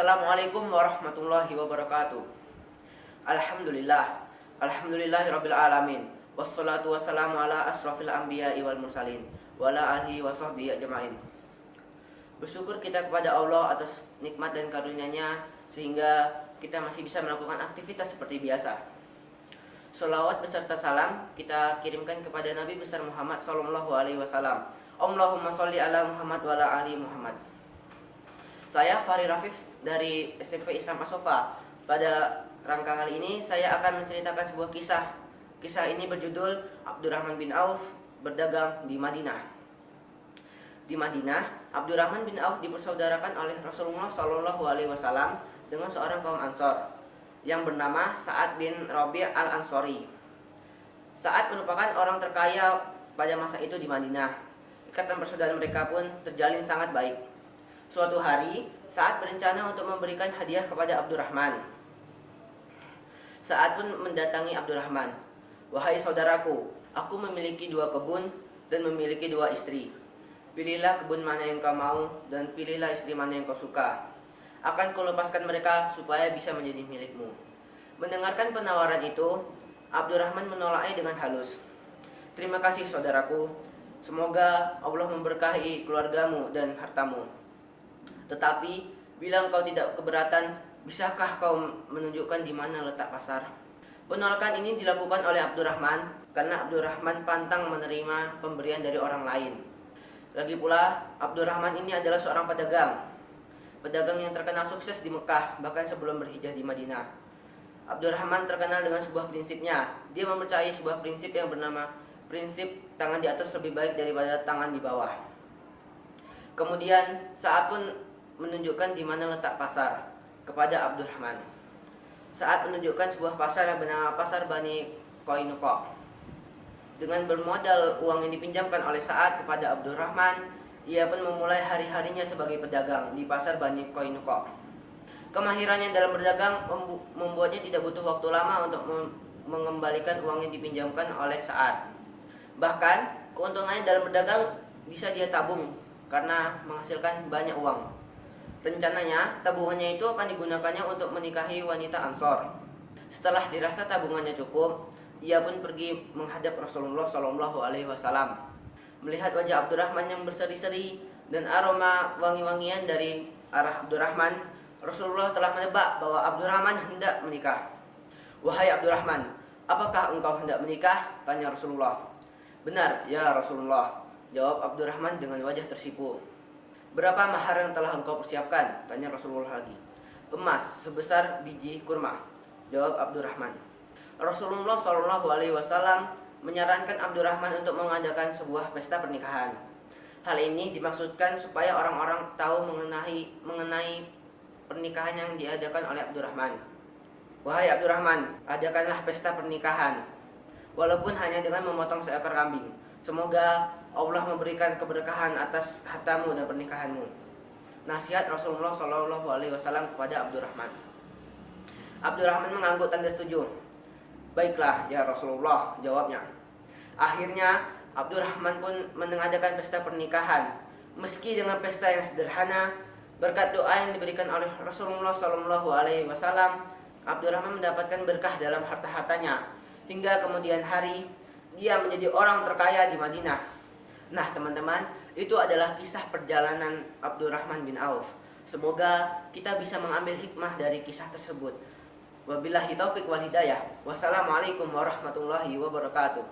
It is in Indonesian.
Assalamualaikum warahmatullahi wabarakatuh. Alhamdulillah. Alhamdulillahirabbil alamin. Wassalatu wassalamu ala asrofil anbiya'i wal mursalin wa ala alihi wa sahbihi ajma'in. Bersyukur kita kepada Allah atas nikmat dan karunia-Nya sehingga kita masih bisa melakukan aktivitas seperti biasa. Sholawat beserta salam kita kirimkan kepada Nabi besar Muhammad sallallahu alaihi wasallam. Allahumma sholli ala Muhammad wa ala ali Muhammad. Saya Fahri Rafif dari SMP Islam As-Sofa. Pada rangka kali ini saya akan menceritakan sebuah kisah. Kisah ini berjudul Abdurrahman bin Auf berdagang di Madinah. Di Madinah, Abdurrahman bin Auf dipersaudarakan oleh Rasulullah Shallallahu Alaihi Wasallam dengan seorang kaum Ansor yang bernama Sa'ad bin Rabi' al-Ansori. Sa'ad merupakan orang terkaya pada masa itu di Madinah. Ikatan persaudaraan mereka pun terjalin sangat baik. Suatu hari, Sa'ad berencana untuk memberikan hadiah kepada Abdurrahman. Sa'ad pun mendatangi Abdurrahman. "Wahai saudaraku, aku memiliki 2 kebun dan memiliki 2 istri. Pilihlah kebun mana yang kau mau dan pilihlah istri mana yang kau suka. Akan kulepaskan mereka supaya bisa menjadi milikmu." Mendengarkan penawaran itu, Abdurrahman menolaknya dengan halus. "Terima kasih saudaraku. Semoga Allah memberkahi keluargamu dan hartamu. Tetapi, bila engkau tidak keberatan, bisakah kau menunjukkan di mana letak pasar?" Penolakan ini dilakukan oleh Abdurrahman karena Abdurrahman pantang menerima pemberian dari orang lain. Lagi pula, Abdurrahman ini adalah seorang pedagang. Pedagang yang terkenal sukses di Mekah, bahkan sebelum berhijrah di Madinah. Abdurrahman terkenal dengan sebuah prinsipnya. Dia mempercayai sebuah prinsip yang bernama prinsip tangan di atas lebih baik daripada tangan di bawah. Kemudian, Sa'ad pun menunjukkan di mana letak pasar kepada Abdurrahman. Sa'ad menunjukkan sebuah pasar yang bernama Pasar Bani Qainuqa. Dengan bermodal uang yang dipinjamkan oleh Sa'ad kepada Abdurrahman, ia pun memulai hari-harinya sebagai pedagang di Pasar Bani Qainuqa. Kemahirannya dalam berdagang membuatnya tidak butuh waktu lama untuk mengembalikan uang yang dipinjamkan oleh Sa'ad. Bahkan, keuntungannya dalam berdagang bisa dia tabung karena menghasilkan banyak uang. Rencananya, tabungannya itu akan digunakannya untuk menikahi wanita Ansor. Setelah dirasa tabungannya cukup, ia pun pergi menghadap Rasulullah Shallallahu Alaihi Wasallam. Melihat wajah Abdurrahman yang berseri-seri dan aroma wangi-wangian dari arah Abdurrahman, Rasulullah telah menebak bahwa Abdurrahman hendak menikah. "Wahai Abdurrahman, apakah engkau hendak menikah?" tanya Rasulullah. "Benar, ya Rasulullah," jawab Abdurrahman dengan wajah tersipu. "Berapa mahar yang telah engkau persiapkan?" tanya Rasulullah lagi. "Emas sebesar biji kurma," jawab Abdurrahman. Rasulullah Shallallahu Alaihi Wasallam menyarankan Abdurrahman untuk mengadakan sebuah pesta pernikahan. Hal ini dimaksudkan supaya orang-orang tahu mengenai pernikahan yang diadakan oleh Abdurrahman. "Wahai Abdurrahman, adakanlah pesta pernikahan, walaupun hanya dengan memotong seekor kambing. Semoga Allah memberikan keberkahan atas hartamu dan pernikahanmu." Nasihat Rasulullah Shallallahu Alaihi Wasallam kepada Abdurrahman. Abdurrahman mengangguk tanda setuju. "Baiklah ya Rasulullah," jawabnya. Akhirnya Abdurrahman pun mengadakan pesta pernikahan. Meski dengan pesta yang sederhana, berkat doa yang diberikan oleh Rasulullah Shallallahu Alaihi Wasallam, Abdurrahman mendapatkan berkah dalam harta-hartanya. Hingga kemudian hari, dia menjadi orang terkaya di Madinah. Nah teman-teman, itu adalah kisah perjalanan Abdurrahman bin Auf. Semoga kita bisa mengambil hikmah dari kisah tersebut. Wabillahi taufik wal hidayah. Wassalamualaikum warahmatullahi wabarakatuh.